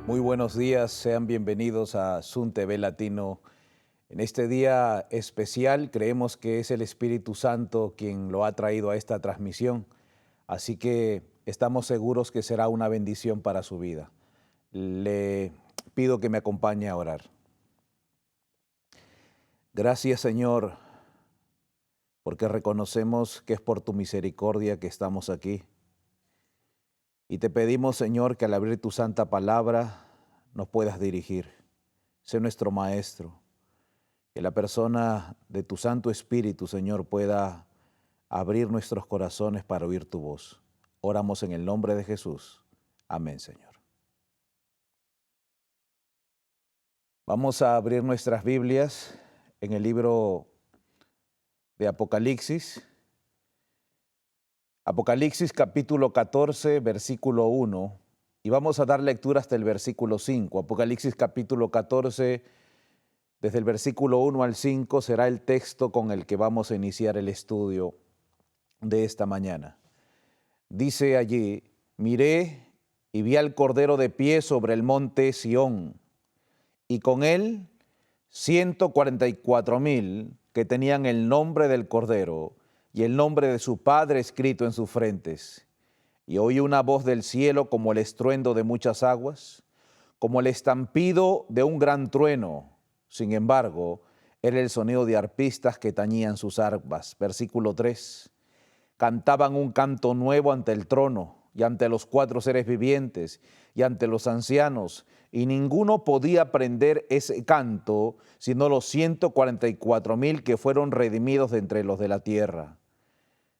Muy buenos días, sean bienvenidos a Sun TV Latino. En este día especial creemos que es el Espíritu Santo quien lo ha traído a esta transmisión, así que estamos seguros que será una bendición para su vida. Le pido que me acompañe a orar. Gracias, Señor, porque reconocemos que es por tu misericordia que estamos aquí. Y te pedimos, Señor, que al abrir tu santa palabra nos puedas dirigir. Sé nuestro Maestro. Que la persona de tu Santo Espíritu, Señor, pueda abrir nuestros corazones para oír tu voz. Oramos en el nombre de Jesús. Amén, Señor. Vamos a abrir nuestras Biblias en el libro de Apocalipsis. Apocalipsis capítulo 14, versículo 1. Y vamos a dar lectura hasta el versículo 5. Apocalipsis capítulo 14, desde el versículo 1 al 5, será el texto con el que vamos a iniciar el estudio de esta mañana. Dice allí: miré y vi al Cordero de pie sobre el monte Sión, y con él 144,000 que tenían el nombre del Cordero y el nombre de su Padre escrito en sus frentes. Y oí una voz del cielo como el estruendo de muchas aguas, como el estampido de un gran trueno. Sin embargo, era el sonido de arpistas que tañían sus arpas. Versículo 3. Cantaban un canto nuevo ante el trono y ante los 4 seres vivientes y ante los ancianos, y ninguno podía aprender ese canto, sino los 144,000 que fueron redimidos de entre los de la tierra.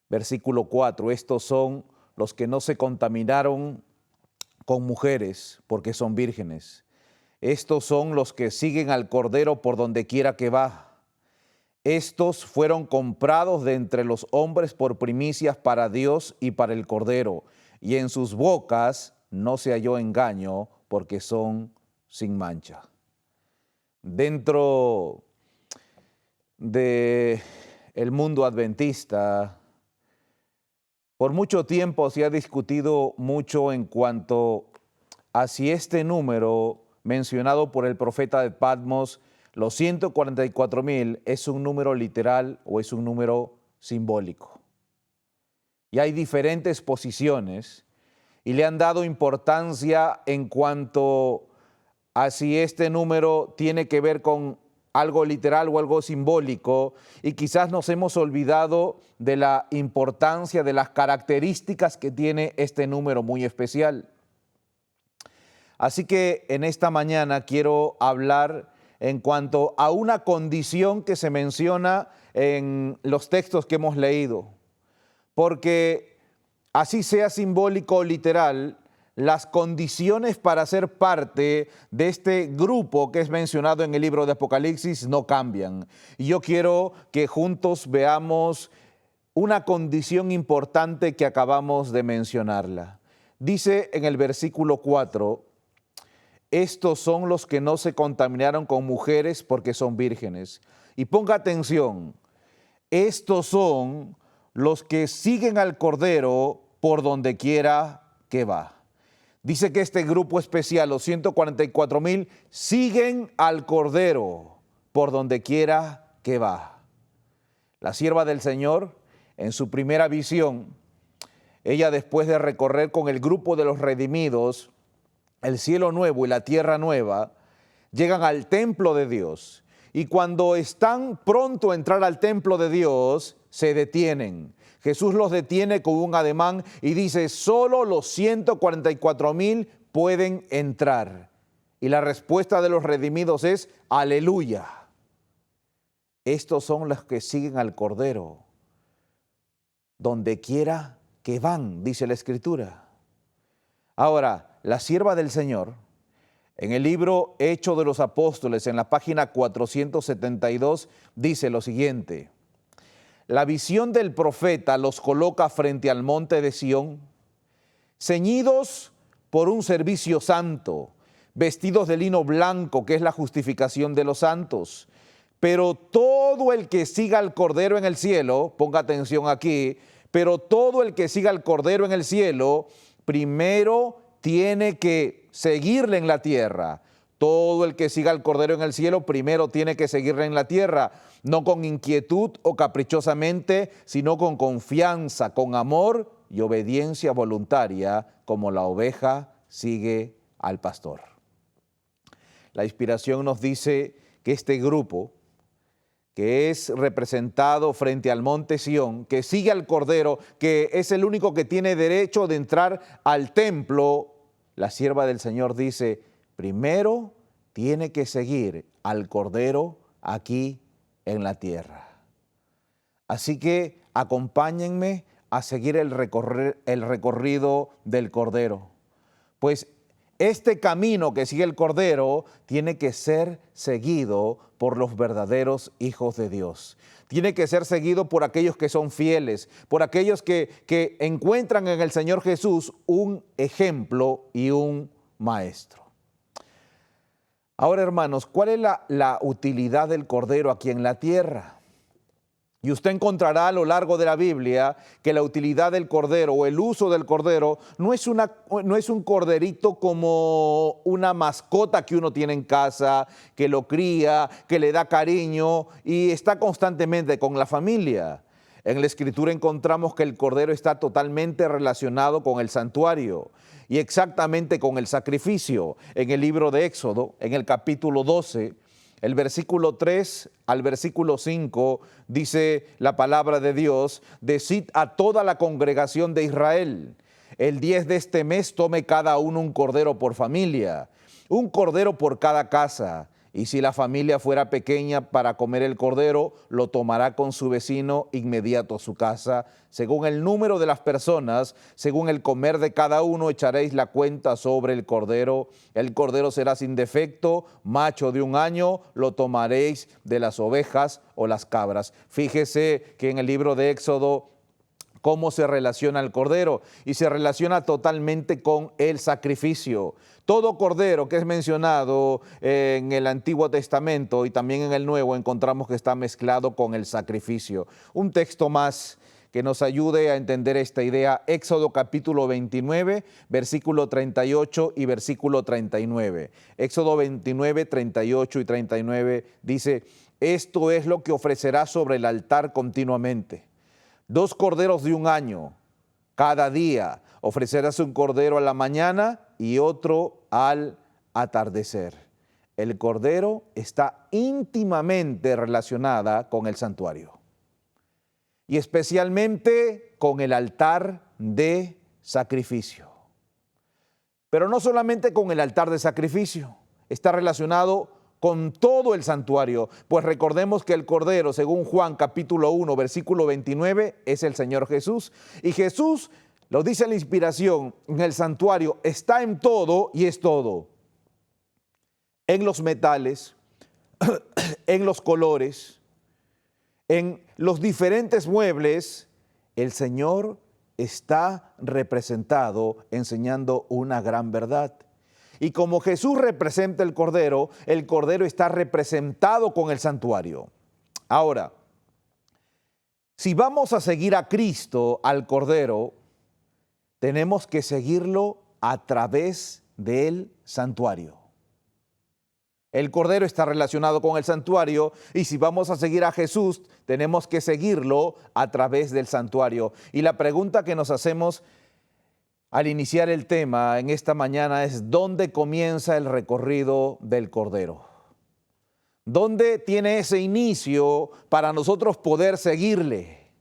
Versículo 4. Estos son los que no se contaminaron con mujeres, porque son vírgenes. Estos son los que siguen al Cordero por donde quiera que va. Estos fueron comprados de entre los hombres por primicias para Dios y para el Cordero, y en sus bocas no se halló engaño, porque son sin mancha. Dentro del mundo adventista, por mucho tiempo se ha discutido mucho en cuanto a si este número mencionado por el profeta de Patmos, los 144,000, es un número literal o es un número simbólico. Y hay diferentes posiciones y le han dado importancia en cuanto a si este número tiene que ver con algo literal o algo simbólico, y quizás nos hemos olvidado de la importancia de las características que tiene este número muy especial. Así que en esta mañana quiero hablar en cuanto a una condición que se menciona en los textos que hemos leído, porque así sea simbólico o literal, las condiciones para ser parte de este grupo que es mencionado en el libro de Apocalipsis no cambian. Y yo quiero que juntos veamos una condición importante que acabamos de mencionarla. Dice en el versículo 4, estos son los que no se contaminaron con mujeres porque son vírgenes. Y ponga atención, estos son los que siguen al Cordero por donde quiera que va. Dice que este grupo especial, los 144,000, siguen al Cordero por donde quiera que va. La sierva del Señor, en su primera visión, ella, después de recorrer con el grupo de los redimidos el cielo nuevo y la tierra nueva, llegan al templo de Dios. Y cuando están pronto a entrar al templo de Dios, se detienen. Jesús los detiene con un ademán y dice: solo los 144,000 pueden entrar. Y la respuesta de los redimidos es: aleluya. Estos son los que siguen al Cordero, donde quiera que van, dice la Escritura. Ahora, la sierva del Señor, en el libro Hechos de los Apóstoles, en la página 472, dice lo siguiente: la visión del profeta los coloca frente al monte de Sión, ceñidos por un servicio santo, vestidos de lino blanco, que es la justificación de los santos. Pero todo el que siga al Cordero en el cielo, ponga atención aquí, pero todo el que siga al Cordero en el cielo, primero tiene que seguirle en la tierra. Todo el que siga al Cordero en el cielo primero tiene que seguirle en la tierra, no con inquietud o caprichosamente, sino con confianza, con amor y obediencia voluntaria, como la oveja sigue al pastor. La inspiración nos dice que este grupo, que es representado frente al monte Sión, que sigue al Cordero, que es el único que tiene derecho de entrar al templo, la sierva del Señor dice, primero tiene que seguir al Cordero aquí en la tierra. Así que acompáñenme a seguir el recorrido del Cordero, pues este camino que sigue el Cordero tiene que ser seguido por los verdaderos hijos de Dios. Tiene que ser seguido por aquellos que son fieles, por aquellos que encuentran en el Señor Jesús un ejemplo y un maestro. Ahora, hermanos, ¿cuál es la utilidad del Cordero aquí en la tierra? Y usted encontrará a lo largo de la Biblia que la utilidad del Cordero o el uso del Cordero no es un corderito como una mascota que uno tiene en casa, que lo cría, que le da cariño y está constantemente con la familia. En la Escritura encontramos que el Cordero está totalmente relacionado con el santuario y exactamente con el sacrificio. En el libro de Éxodo, en el capítulo 12, el versículo 3 al versículo 5 dice la palabra de Dios, decid a toda la congregación de Israel, el 10 de este mes tome cada uno un cordero por familia, un cordero por cada casa. Y si la familia fuera pequeña para comer el cordero, lo tomará con su vecino inmediato a su casa. Según el número de las personas, según el comer de cada uno, echaréis la cuenta sobre el cordero. El cordero será sin defecto, macho de 1 año, lo tomaréis de las ovejas o las cabras. Fíjese que en el libro de Éxodo, cómo se relaciona el cordero, y se relaciona totalmente con el sacrificio. Todo cordero que es mencionado en el Antiguo Testamento y también en el Nuevo encontramos que está mezclado con el sacrificio. Un texto más que nos ayude a entender esta idea, Éxodo capítulo 29, versículo 38 y versículo 39. Éxodo 29, 38 y 39 dice, esto es lo que ofrecerás sobre el altar continuamente. 2 corderos de 1 año, cada día ofrecerás un cordero a la mañana y otro al atardecer. El cordero está íntimamente relacionada con el santuario y especialmente con el altar de sacrificio. Pero no solamente con el altar de sacrificio, está relacionado con todo el santuario, pues recordemos que el Cordero, según Juan capítulo 1, versículo 29, es el Señor Jesús. Y Jesús, lo dice la inspiración, en el santuario está en todo y es todo. En los metales, en los colores, en los diferentes muebles, el Señor está representado enseñando una gran verdad. Y como Jesús representa el Cordero está representado con el santuario. Ahora, si vamos a seguir a Cristo, al Cordero, tenemos que seguirlo a través del santuario. El Cordero está relacionado con el santuario y si vamos a seguir a Jesús, tenemos que seguirlo a través del santuario. Y la pregunta que nos hacemos al iniciar el tema en esta mañana es ¿dónde comienza el recorrido del Cordero? ¿Dónde tiene ese inicio para nosotros poder seguirle?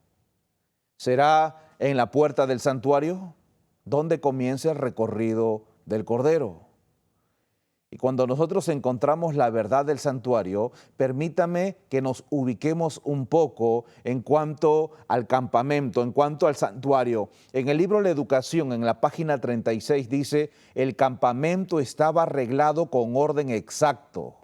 ¿Será en la puerta del santuario? ¿Dónde comienza el recorrido del Cordero? Y cuando nosotros encontramos la verdad del santuario, permítame que nos ubiquemos un poco en cuanto al campamento, en cuanto al santuario. En el libro La Educación, en la página 36, dice, el campamento estaba arreglado con orden exacto.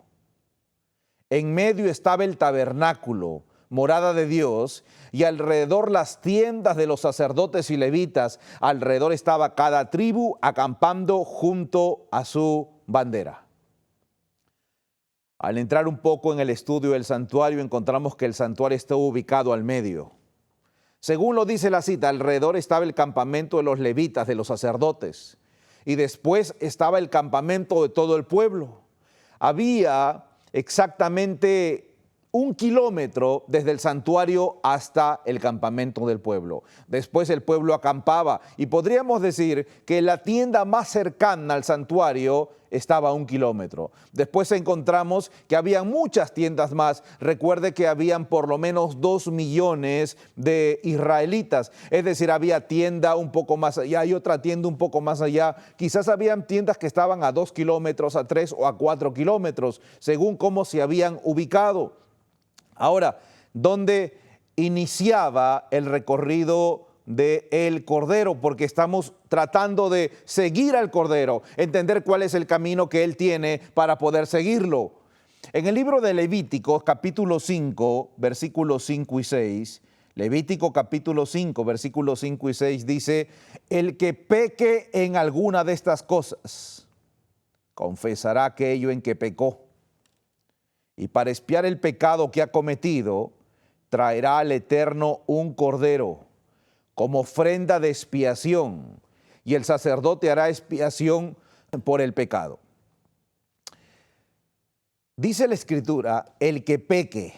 En medio estaba el tabernáculo, morada de Dios, y alrededor las tiendas de los sacerdotes y levitas. Alrededor estaba cada tribu acampando junto a su bandera. Al entrar un poco en el estudio del santuario, encontramos que el santuario está ubicado al medio. Según lo dice la cita, alrededor estaba el campamento de los levitas, de los sacerdotes. y después estaba el campamento de todo el pueblo. Había exactamente 1 kilómetro desde el santuario hasta el campamento del pueblo. Después el pueblo acampaba y podríamos decir que la tienda más cercana al santuario estaba a 1 kilómetro. Después encontramos que había muchas tiendas más. Recuerde que habían por lo menos 2 millones de israelitas. Es decir, había tienda un poco más allá y otra tienda un poco más allá. Quizás habían tiendas que estaban a 2 kilómetros, a 3 o a 4 kilómetros, según cómo se habían ubicado. Ahora, ¿dónde iniciaba el recorrido del Cordero? Porque estamos tratando de seguir al Cordero, entender cuál es el camino que Él tiene para poder seguirlo. En el libro de Levítico, capítulo 5, versículos 5 y 6, Levítico capítulo 5, versículos 5 y 6 dice: el que peque en alguna de estas cosas, confesará aquello en que pecó. Y para expiar el pecado que ha cometido, traerá al Eterno un cordero como ofrenda de expiación, y el sacerdote hará expiación por el pecado. Dice la Escritura: el que peque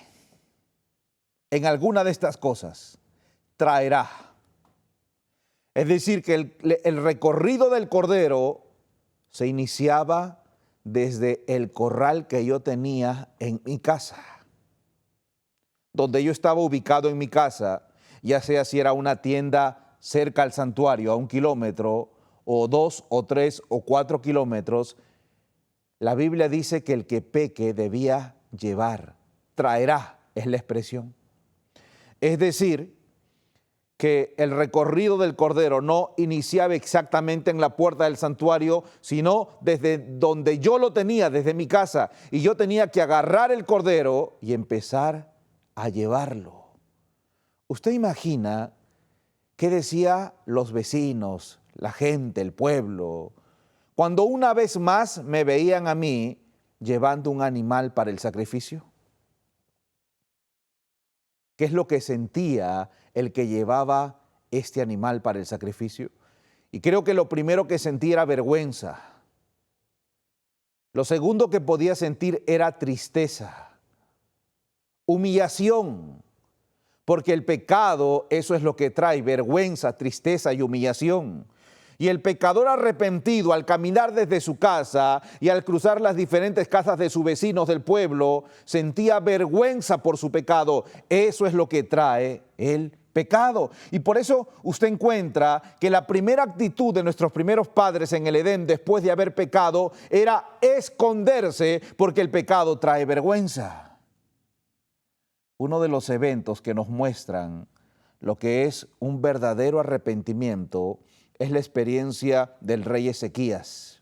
en alguna de estas cosas, traerá. Es decir, que el recorrido del cordero se iniciaba desde el corral que yo tenía en mi casa, donde yo estaba ubicado en mi casa, ya sea si era una tienda cerca al santuario, a 1 kilómetro, o 2 o 3 o 4 kilómetros. La Biblia dice que el que peque debía llevar, traerá, es la expresión. Es decir, que el recorrido del Cordero no iniciaba exactamente en la puerta del santuario, sino desde donde yo lo tenía, desde mi casa, y yo tenía que agarrar el Cordero y empezar a llevarlo. ¿Usted imagina qué decía los vecinos, la gente, el pueblo, cuando una vez más me veían a mí llevando un animal para el sacrificio? ¿Qué es lo que sentía el que llevaba este animal para el sacrificio? Y creo que lo primero que sentía era vergüenza. Lo segundo que podía sentir era tristeza, humillación, porque el pecado, eso es lo que trae, vergüenza, tristeza y humillación. Y el pecador arrepentido, al caminar desde su casa y al cruzar las diferentes casas de sus vecinos del pueblo, sentía vergüenza por su pecado. Eso es lo que trae el pecado. Y por eso usted encuentra que la primera actitud de nuestros primeros padres en el Edén, después de haber pecado, era esconderse, porque el pecado trae vergüenza. Uno de los eventos que nos muestran lo que es un verdadero arrepentimiento es la experiencia del rey Ezequías.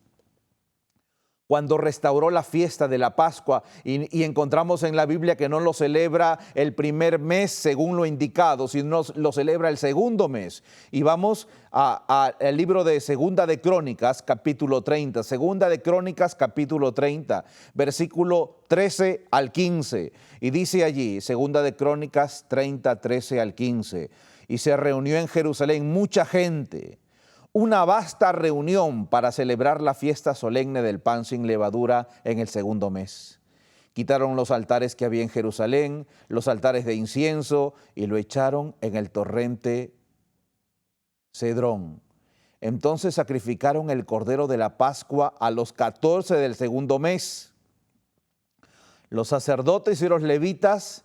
Cuando restauró la fiesta de la Pascua, y encontramos en la Biblia que no lo celebra el primer mes según lo indicado, sino lo celebra el segundo mes. Y vamos al libro de Segunda de Crónicas, capítulo 30. Segunda de Crónicas, capítulo 30, versículo 13 al 15. Y dice allí, Segunda de Crónicas 30, 13 al 15. Y se reunió en Jerusalén mucha gente, una vasta reunión para celebrar la fiesta solemne del pan sin levadura en el segundo mes. Quitaron los altares que había en Jerusalén, los altares de incienso, y lo echaron en el torrente Cedrón. Entonces sacrificaron el cordero de la Pascua a los 14 del segundo mes. Los sacerdotes y los levitas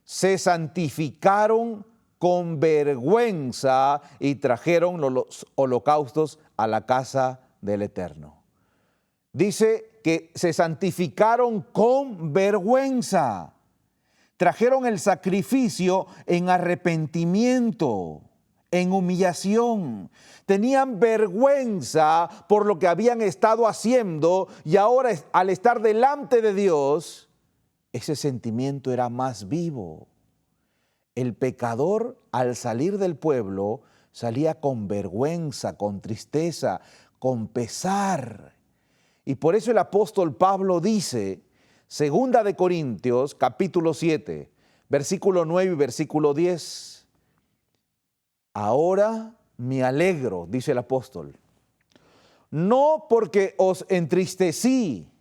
se santificaron con vergüenza y trajeron los holocaustos a la casa del Eterno. Dice que se santificaron con vergüenza. Trajeron el sacrificio en arrepentimiento, en humillación. Tenían vergüenza por lo que habían estado haciendo, y ahora, al estar delante de Dios, ese sentimiento era más vivo. El pecador, al salir del pueblo, salía con vergüenza, con tristeza, con pesar. Y por eso el apóstol Pablo dice, Segunda de Corintios, capítulo 7, versículo 9 y versículo 10, ahora me alegro, dice el apóstol, no porque os entristecí,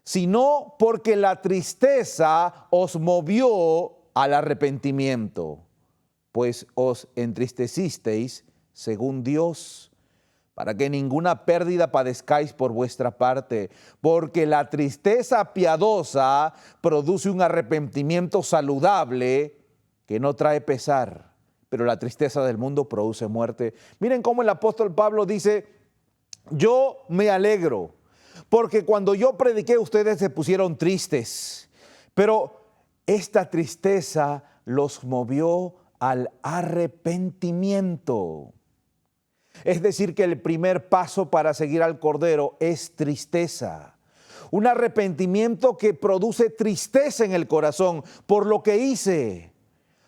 sino porque la tristeza os movió al arrepentimiento, pues os entristecisteis según Dios, para que ninguna pérdida padezcáis por vuestra parte, porque la tristeza piadosa produce un arrepentimiento saludable que no trae pesar, pero la tristeza del mundo produce muerte. Miren cómo el apóstol Pablo dice, yo me alegro, porque cuando yo prediqué ustedes se pusieron tristes, pero esta tristeza los movió al arrepentimiento. Es decir, que el primer paso para seguir al Cordero es tristeza. Un arrepentimiento que produce tristeza en el corazón por lo que hice,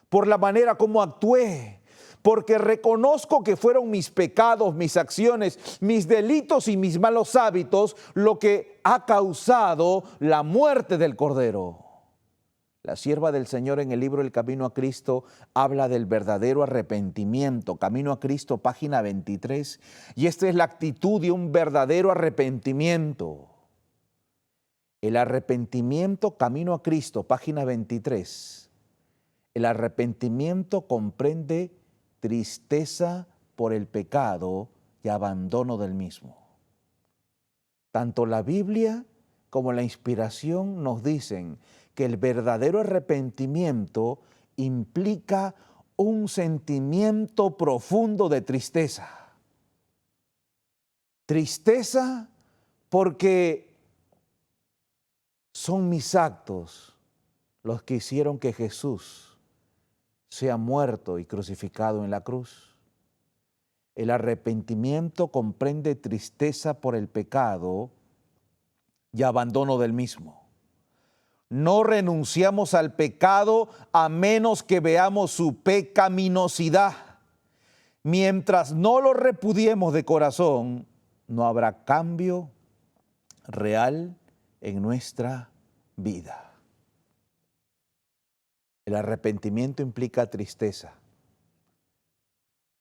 por la manera como actué, porque reconozco que fueron mis pecados, mis acciones, mis delitos y mis malos hábitos lo que ha causado la muerte del Cordero. La sierva del Señor en el libro El Camino a Cristo habla del verdadero arrepentimiento. Camino a Cristo, página 23. Y esta es la actitud de un verdadero arrepentimiento. El arrepentimiento, Camino a Cristo, página 23. El arrepentimiento comprende tristeza por el pecado y abandono del mismo. Tanto la Biblia como la inspiración nos dicen que el verdadero arrepentimiento implica un sentimiento profundo de tristeza. Tristeza porque son mis actos los que hicieron que Jesús sea muerto y crucificado en la cruz. El arrepentimiento comprende tristeza por el pecado y abandono del mismo. No renunciamos al pecado a menos que veamos su pecaminosidad. Mientras no lo repudiemos de corazón, no habrá cambio real en nuestra vida. El arrepentimiento implica tristeza.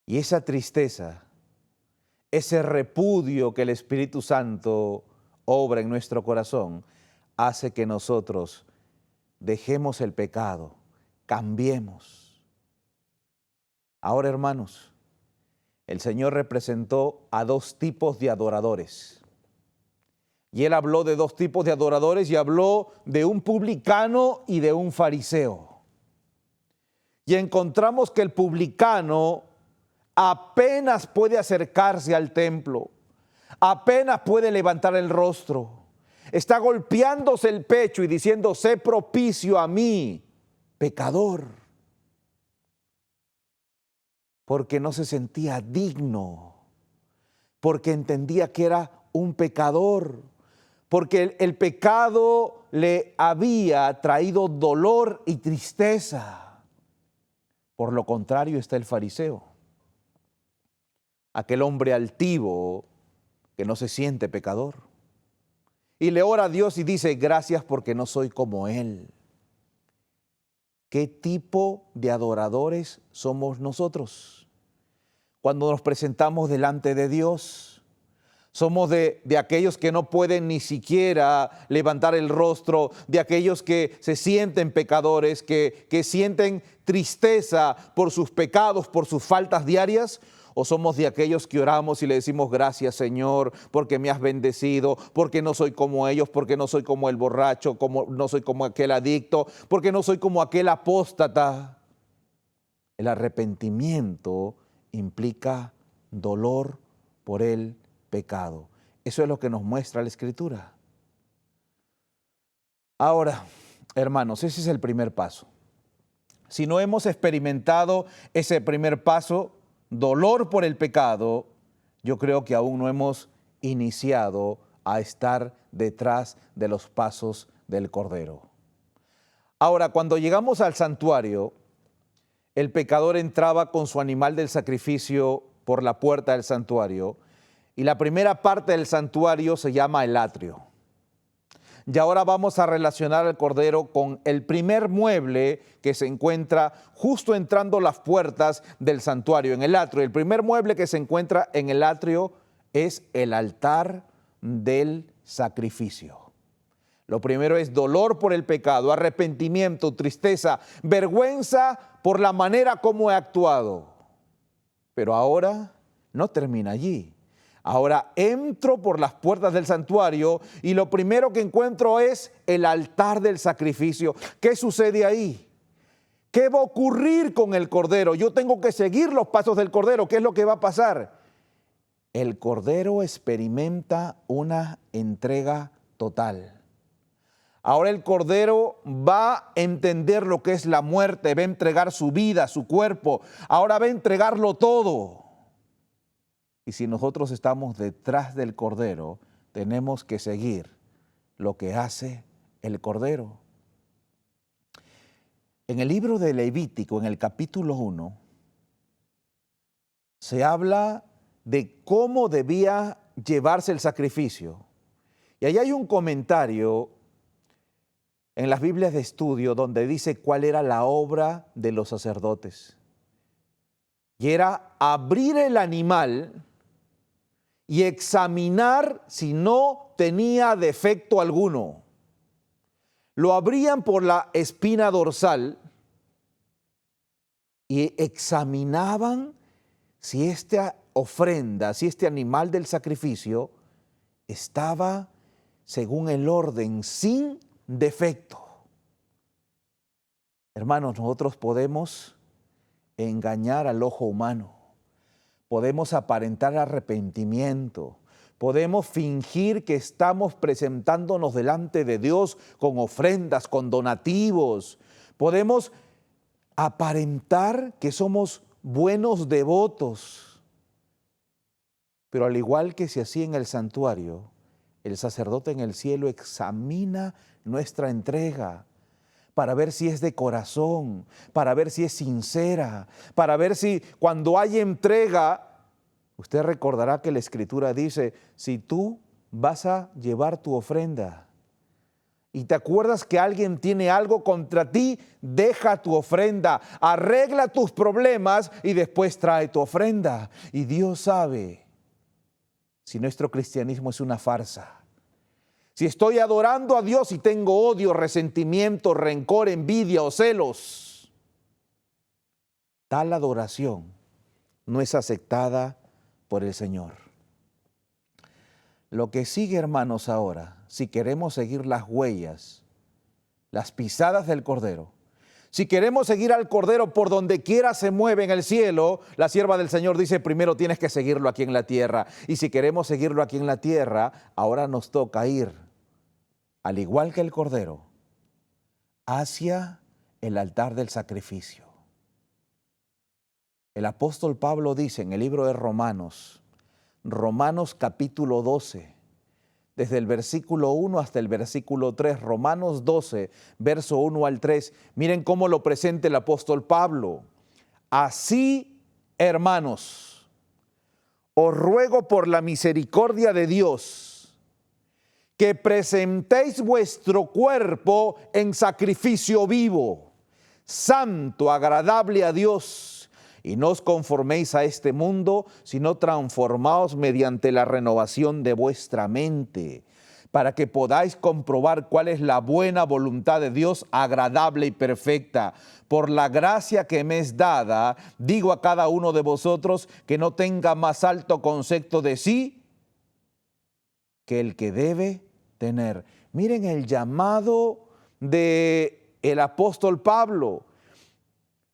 Y esa tristeza, ese repudio que el Espíritu Santo obra en nuestro corazón, hace que nosotros dejemos el pecado, cambiemos. Ahora, hermanos, el Señor representó a dos tipos de adoradores. Y Él habló de dos tipos de adoradores y habló de un publicano y de un fariseo. Y encontramos que el publicano apenas puede acercarse al templo, apenas puede levantar el rostro. Está golpeándose el pecho y diciendo, sé propicio a mí, pecador. Porque no se sentía digno, porque entendía que era un pecador, porque el pecado le había traído dolor y tristeza. Por lo contrario está el fariseo, aquel hombre altivo que no se siente pecador. Y le ora a Dios y dice, gracias porque no soy como Él. ¿Qué tipo de adoradores somos nosotros? Cuando nos presentamos delante de Dios, somos de aquellos que no pueden ni siquiera levantar el rostro, de aquellos que se sienten pecadores, que sienten tristeza por sus pecados, por sus faltas diarias. ¿O somos de aquellos que oramos y le decimos gracias, Señor, porque me has bendecido, porque no soy como ellos, porque no soy como el borracho, no soy como aquel adicto, porque no soy como aquel apóstata? El arrepentimiento implica dolor por el pecado. Eso es lo que nos muestra la Escritura. Ahora, hermanos, ese es el primer paso. Si no hemos experimentado ese primer paso, dolor por el pecado, yo creo que aún no hemos iniciado a estar detrás de los pasos del Cordero. Ahora, cuando llegamos al santuario, el pecador entraba con su animal del sacrificio por la puerta del santuario y la primera parte del santuario se llama el atrio. Y ahora vamos a relacionar al Cordero con el primer mueble que se encuentra justo entrando las puertas del santuario, en el atrio. El primer mueble que se encuentra en el atrio es el altar del sacrificio. Lo primero es dolor por el pecado, arrepentimiento, tristeza, vergüenza por la manera como he actuado. Pero ahora no termina allí. Ahora entro por las puertas del santuario y lo primero que encuentro es el altar del sacrificio. ¿Qué sucede ahí? ¿Qué va a ocurrir con el Cordero? Yo tengo que seguir los pasos del Cordero. ¿Qué es lo que va a pasar? El Cordero experimenta una entrega total. Ahora el Cordero va a entender lo que es la muerte, va a entregar su vida, su cuerpo. Ahora va a entregarlo todo. Y si nosotros estamos detrás del Cordero, tenemos que seguir lo que hace el Cordero. En el libro de Levítico, en el capítulo 1, se habla de cómo debía llevarse el sacrificio. Y ahí hay un comentario en las Biblias de estudio donde dice cuál era la obra de los sacerdotes. Y era abrir el animal y examinar si no tenía defecto alguno. Lo abrían por la espina dorsal y examinaban si esta ofrenda, si este animal del sacrificio estaba según el orden, sin defecto. Hermanos, nosotros podemos engañar al ojo humano. Podemos aparentar arrepentimiento, podemos fingir que estamos presentándonos delante de Dios con ofrendas, con donativos. Podemos aparentar que somos buenos devotos. Pero al igual que se hacía en el santuario, el sacerdote en el cielo examina nuestra entrega para ver si es de corazón, para ver si es sincera, para ver si cuando hay entrega, usted recordará que la Escritura dice, si tú vas a llevar tu ofrenda y te acuerdas que alguien tiene algo contra ti, deja tu ofrenda, arregla tus problemas y después trae tu ofrenda. Y Dios sabe si nuestro cristianismo es una farsa. Si estoy adorando a Dios y tengo odio, resentimiento, rencor, envidia o celos, tal adoración no es aceptada por el Señor. Lo que sigue, hermanos, ahora, si queremos seguir las huellas, las pisadas del Cordero, si queremos seguir al Cordero por donde quiera se mueve en el cielo, la sierva del Señor dice, primero tienes que seguirlo aquí en la tierra. Y si queremos seguirlo aquí en la tierra, ahora nos toca ir, al igual que el Cordero, hacia el altar del sacrificio. El apóstol Pablo dice en el libro de Romanos capítulo 12, desde el versículo 1 hasta el versículo 3, Romanos 12, verso 1 al 3, miren cómo lo presenta el apóstol Pablo. Así, hermanos, os ruego por la misericordia de Dios, que presentéis vuestro cuerpo en sacrificio vivo, santo, agradable a Dios, y no os conforméis a este mundo, sino transformaos mediante la renovación de vuestra mente, para que podáis comprobar cuál es la buena voluntad de Dios, agradable y perfecta. Por la gracia que me es dada, digo a cada uno de vosotros que no tenga más alto concepto de sí que el que debe tener. Miren el llamado del apóstol Pablo,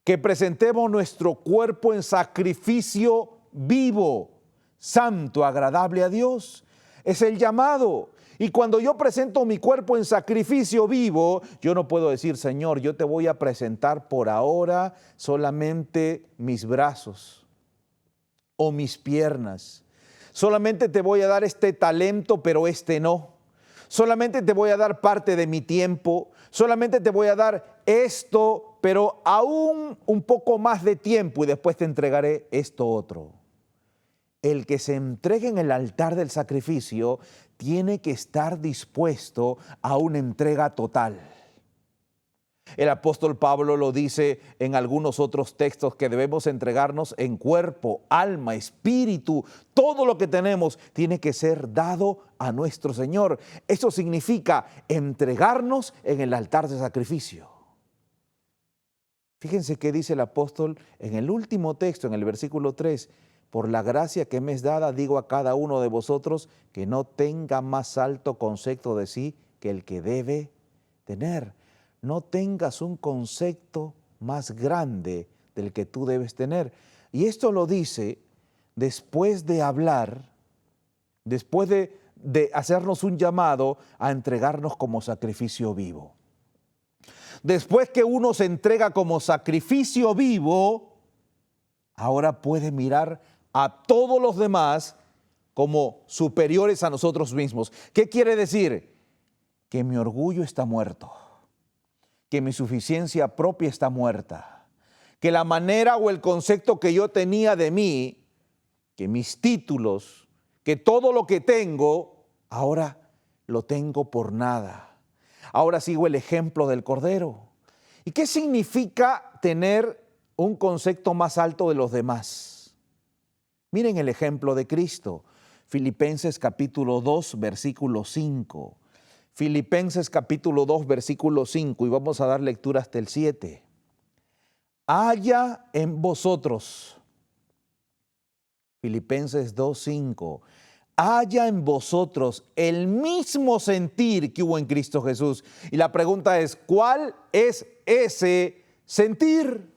que presentemos nuestro cuerpo en sacrificio vivo, santo, agradable a Dios. Es el llamado. Y cuando yo presento mi cuerpo en sacrificio vivo, yo no puedo decir, Señor, yo te voy a presentar por ahora solamente mis brazos o mis piernas. Solamente te voy a dar este talento, pero este no. Solamente te voy a dar parte de mi tiempo. Solamente te voy a dar esto, pero aún un poco más de tiempo y después te entregaré esto otro. El que se entregue en el altar del sacrificio tiene que estar dispuesto a una entrega total. El apóstol Pablo lo dice en algunos otros textos que debemos entregarnos en cuerpo, alma, espíritu. Todo lo que tenemos tiene que ser dado a nuestro Señor. Eso significa entregarnos en el altar de sacrificio. Fíjense qué dice el apóstol en el último texto, en el versículo 3. Por la gracia que me es dada, digo a cada uno de vosotros que no tenga más alto concepto de sí que el que debe tener. No tengas un concepto más grande del que tú debes tener. Y esto lo dice después de hablar, después de hacernos un llamado a entregarnos como sacrificio vivo. Después que uno se entrega como sacrificio vivo, ahora puede mirar a todos los demás como superiores a nosotros mismos. ¿Qué quiere decir? Que mi orgullo está muerto, que mi suficiencia propia está muerta, que la manera o el concepto que yo tenía de mí, que mis títulos, que todo lo que tengo, ahora lo tengo por nada. Ahora sigo el ejemplo del Cordero. ¿Y qué significa tener un concepto más alto de los demás? Miren el ejemplo de Cristo. Filipenses capítulo 2, versículo 5. Filipenses capítulo 2, versículo 5, y vamos a dar lectura hasta el 7. Haya en vosotros, Filipenses 2, 5, haya en vosotros el mismo sentir que hubo en Cristo Jesús. Y la pregunta es, ¿cuál es ese sentir?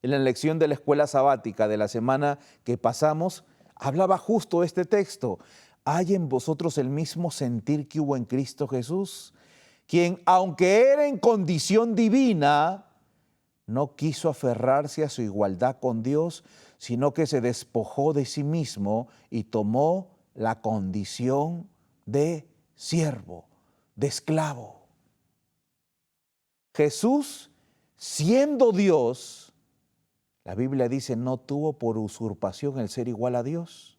En la lección de la escuela sabática de la semana que pasamos, hablaba justo este texto. Hay en vosotros el mismo sentir que hubo en Cristo Jesús, quien, aunque era en condición divina, no quiso aferrarse a su igualdad con Dios, sino que se despojó de sí mismo y tomó la condición de siervo, de esclavo. Jesús, siendo Dios, la Biblia dice, no tuvo por usurpación el ser igual a Dios,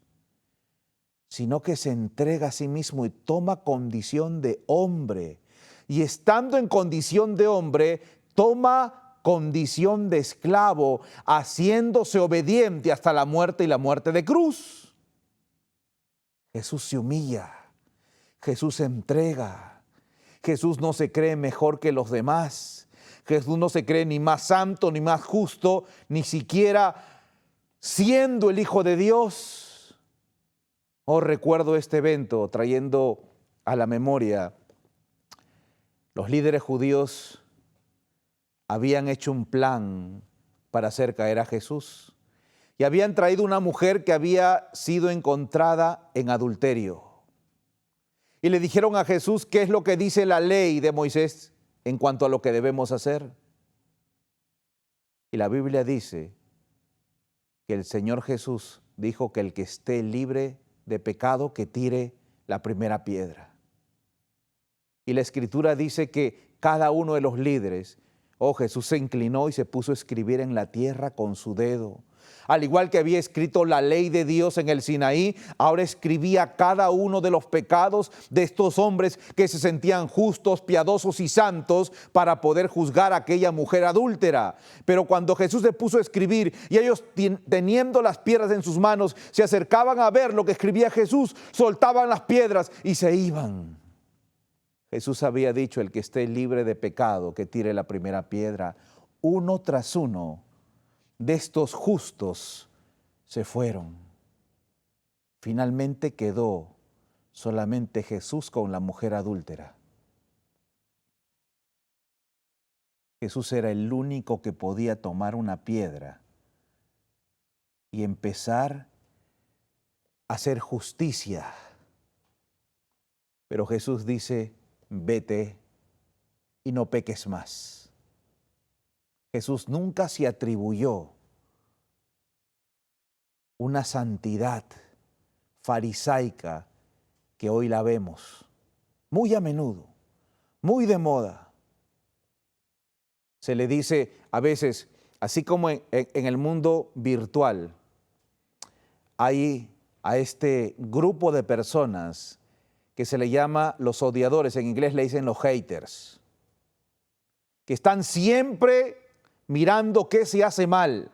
sino que se entrega a sí mismo y toma condición de hombre. Y estando en condición de hombre, toma condición de esclavo, haciéndose obediente hasta la muerte y la muerte de cruz. Jesús se humilla, Jesús se entrega, Jesús no se cree mejor que los demás, Jesús no se cree ni más santo, ni más justo, ni siquiera siendo el Hijo de Dios. Oh, recuerdo este evento trayendo a la memoria, los líderes judíos habían hecho un plan para hacer caer a Jesús y habían traído una mujer que había sido encontrada en adulterio. Y le dijeron a Jesús, ¿qué es lo que dice la ley de Moisés en cuanto a lo que debemos hacer? Y la Biblia dice que el Señor Jesús dijo que el que esté libre de pecado, que tire la primera piedra. Y la Escritura dice que cada uno de los líderes, Jesús se inclinó y se puso a escribir en la tierra con su dedo. Al igual que había escrito la ley de Dios en el Sinaí, ahora escribía cada uno de los pecados de estos hombres que se sentían justos, piadosos y santos para poder juzgar a aquella mujer adúltera. Pero cuando Jesús se puso a escribir y ellos teniendo las piedras en sus manos, se acercaban a ver lo que escribía Jesús, soltaban las piedras y se iban. Jesús había dicho, el que esté libre de pecado, que tire la primera piedra. Uno tras uno de estos justos se fueron. Finalmente quedó solamente Jesús con la mujer adúltera. Jesús era el único que podía tomar una piedra y empezar a hacer justicia. Pero Jesús dice, vete y no peques más. Jesús nunca se atribuyó una santidad farisaica que hoy la vemos muy a menudo, muy de moda. Se le dice a veces, así como en el mundo virtual, hay a este grupo de personas que se le llama los odiadores, en inglés le dicen los haters, que están siempre mirando qué se hace mal.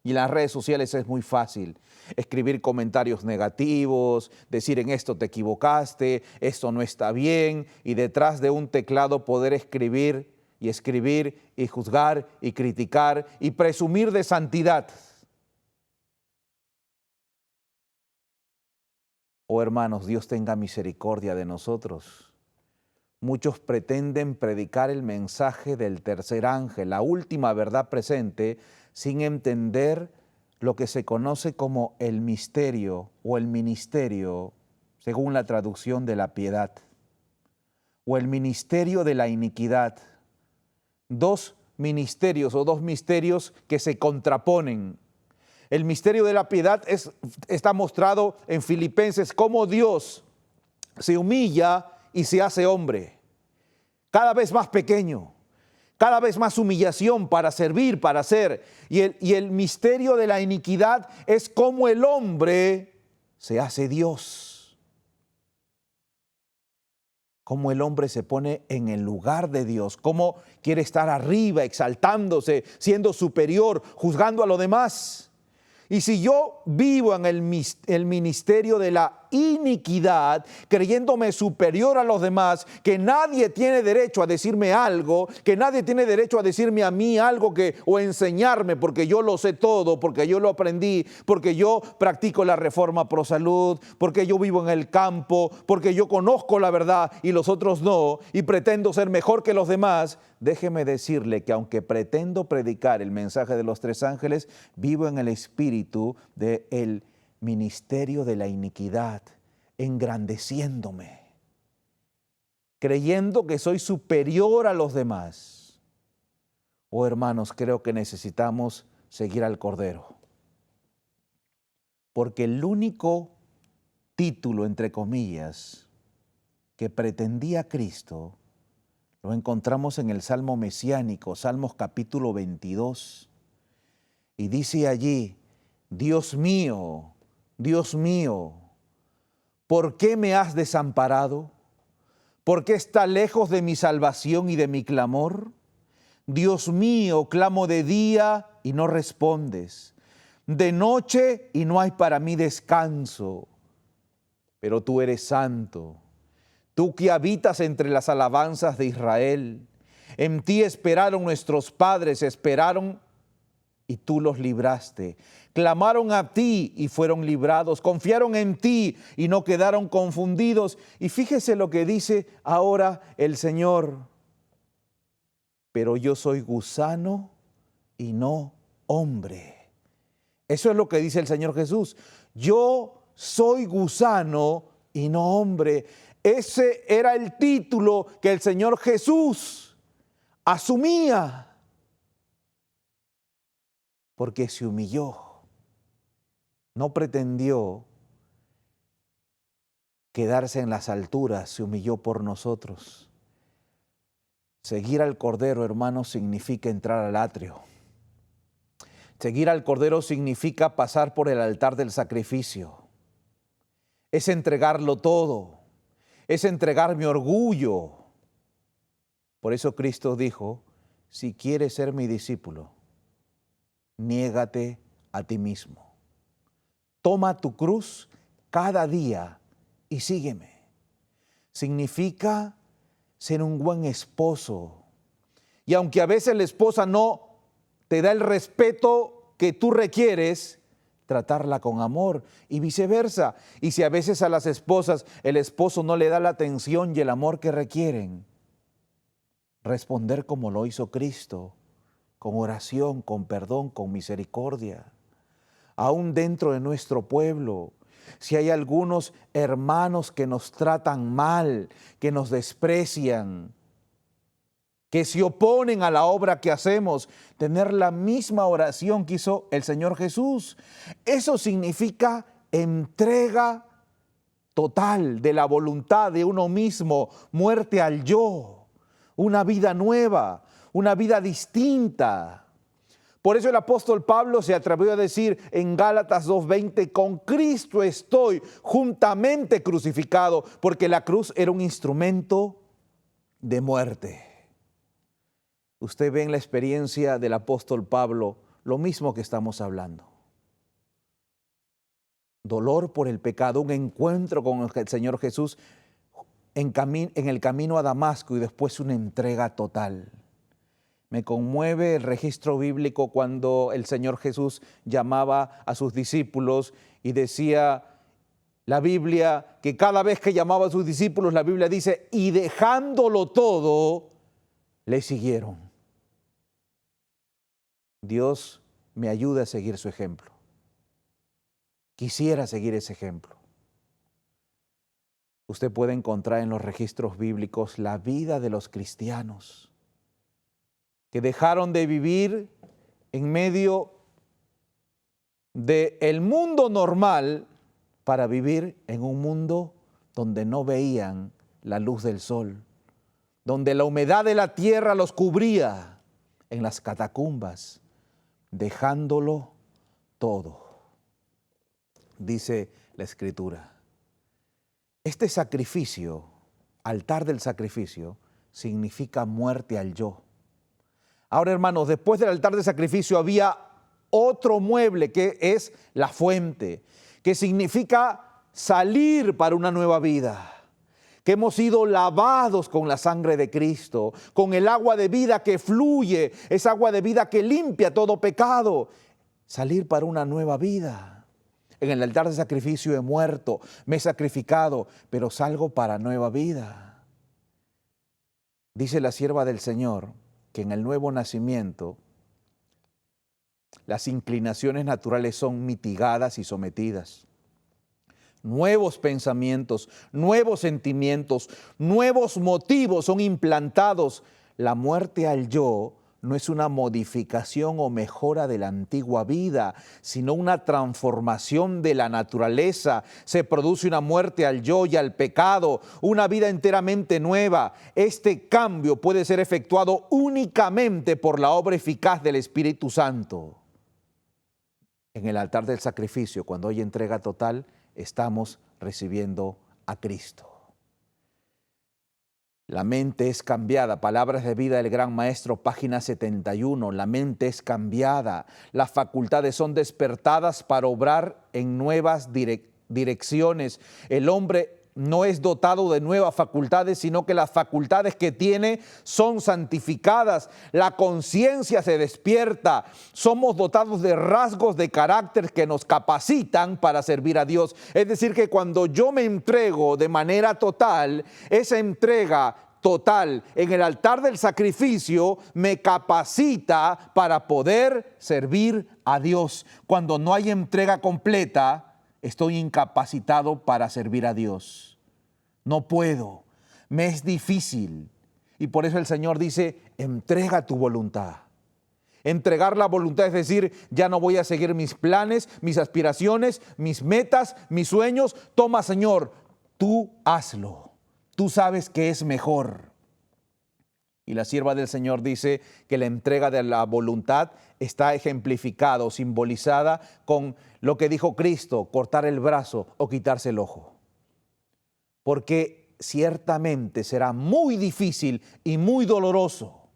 Y en las redes sociales es muy fácil escribir comentarios negativos, decir en esto te equivocaste, esto no está bien, y detrás de un teclado poder escribir y juzgar y criticar y presumir de santidad. Oh hermanos, Dios tenga misericordia de nosotros. Muchos pretenden predicar el mensaje del tercer ángel, la última verdad presente, sin entender lo que se conoce como el misterio o el ministerio, según la traducción de la piedad, o el ministerio de la iniquidad. Dos ministerios o dos misterios que se contraponen. El misterio de la piedad está mostrado en Filipenses, cómo Dios se humilla y se hace hombre, cada vez más pequeño, cada vez más humillación para servir, para ser. Y el misterio de la iniquidad es cómo el hombre se hace Dios, cómo el hombre se pone en el lugar de Dios, cómo quiere estar arriba, exaltándose, siendo superior, juzgando a los demás. Y si yo vivo en el ministerio de la iniquidad, creyéndome superior a los demás, que nadie tiene derecho a decirme algo, que nadie tiene derecho a decirme a mí algo o enseñarme, porque yo lo sé todo, porque yo lo aprendí, porque yo practico la reforma pro salud, porque yo vivo en el campo, porque yo conozco la verdad y los otros no, y pretendo ser mejor que los demás. Déjeme decirle que aunque pretendo predicar el mensaje de los tres ángeles, vivo en el espíritu del ministerio de la iniquidad, engrandeciéndome, creyendo que soy superior a los demás. Oh hermanos, creo que necesitamos seguir al Cordero, porque el único título, entre comillas, que pretendía Cristo, lo encontramos en el Salmo mesiánico, Salmos capítulo 22. Y dice allí, Dios mío, ¿por qué me has desamparado? ¿Por qué está lejos de mi salvación y de mi clamor? Dios mío, clamo de día y no respondes, de noche y no hay para mí descanso. Pero tú eres santo. Tú que habitas entre las alabanzas de Israel, en ti esperaron nuestros padres, esperaron y tú los libraste. Clamaron a ti y fueron librados, confiaron en ti y no quedaron confundidos. Y fíjese lo que dice ahora el Señor. Pero yo soy gusano y no hombre. Eso es lo que dice el Señor Jesús. Yo soy gusano y no hombre. Ese era el título que el Señor Jesús asumía, porque se humilló. No pretendió quedarse en las alturas, se humilló por nosotros. Seguir al Cordero, hermanos, significa entrar al atrio. Seguir al Cordero significa pasar por el altar del sacrificio. Es entregarlo todo. Es entregar mi orgullo. Por eso Cristo dijo, si quieres ser mi discípulo, niégate a ti mismo. Toma tu cruz cada día y sígueme. Significa ser un buen esposo. Y aunque a veces la esposa no te da el respeto que tú requieres, tratarla con amor y viceversa. Y si a veces a las esposas el esposo no le da la atención y el amor que requieren, responder como lo hizo Cristo, con oración, con perdón, con misericordia. Aún dentro de nuestro pueblo, si hay algunos hermanos que nos tratan mal, que nos desprecian, que se oponen a la obra que hacemos, tener la misma oración que hizo el Señor Jesús. Eso significa entrega total de la voluntad de uno mismo, muerte al yo, una vida nueva, una vida distinta. Por eso el apóstol Pablo se atrevió a decir en Gálatas 2:20, con Cristo estoy juntamente crucificado, porque la cruz era un instrumento de muerte. usted ve en la experiencia del apóstol Pablo lo mismo que estamos hablando. Dolor por el pecado, un encuentro con el Señor Jesús en el camino a Damasco y después una entrega total. Me conmueve el registro bíblico cuando el Señor Jesús llamaba a sus discípulos y decía la Biblia que cada vez que llamaba a sus discípulos, la Biblia dice, y dejándolo todo, le siguieron. Dios me ayuda a seguir su ejemplo. Quisiera seguir ese ejemplo. Usted puede encontrar en los registros bíblicos la vida de los cristianos que dejaron de vivir en medio del mundo normal para vivir en un mundo donde no veían la luz del sol, donde la humedad de la tierra los cubría en las catacumbas, dejándolo todo. Dice la Escritura. Este sacrificio, altar del sacrificio, significa muerte al yo. Ahora, hermanos, después del altar de sacrificio había otro mueble que es la fuente, que significa salir para una nueva vida, que hemos sido lavados con la sangre de Cristo, con el agua de vida que fluye, esa agua de vida que limpia todo pecado, salir para una nueva vida. En el altar de sacrificio he muerto, me he sacrificado, pero salgo para nueva vida. Dice la sierva del Señor que en el nuevo nacimiento las inclinaciones naturales son mitigadas y sometidas. Nuevos pensamientos, nuevos sentimientos, nuevos motivos son implantados. La muerte al yo no es una modificación o mejora de la antigua vida, sino una transformación de la naturaleza. Se produce una muerte al yo y al pecado, una vida enteramente nueva. Este cambio puede ser efectuado únicamente por la obra eficaz del Espíritu Santo. En el altar del sacrificio, cuando hay entrega total, estamos recibiendo a Cristo. La mente es cambiada, Palabras de Vida del Gran Maestro, página 71. La mente es cambiada, las facultades son despertadas para obrar en nuevas direcciones. El hombre no es dotado de nuevas facultades, sino que las facultades que tiene son santificadas. La conciencia se despierta. Somos dotados de rasgos de carácter que nos capacitan para servir a Dios. Es decir, que cuando yo me entrego de manera total, esa entrega total en el altar del sacrificio me capacita para poder servir a Dios. Cuando no hay entrega completa, estoy incapacitado para servir a Dios. No puedo, me es difícil. Y por eso el Señor dice, entrega tu voluntad. Entregar la voluntad es decir, ya no voy a seguir mis planes, mis aspiraciones, mis metas, mis sueños. Toma, Señor, tú hazlo. Tú sabes que es mejor. Y la sierva del Señor dice que la entrega de la voluntad está ejemplificada o simbolizada con lo que dijo Cristo, cortar el brazo o quitarse el ojo. Porque ciertamente será muy difícil y muy doloroso,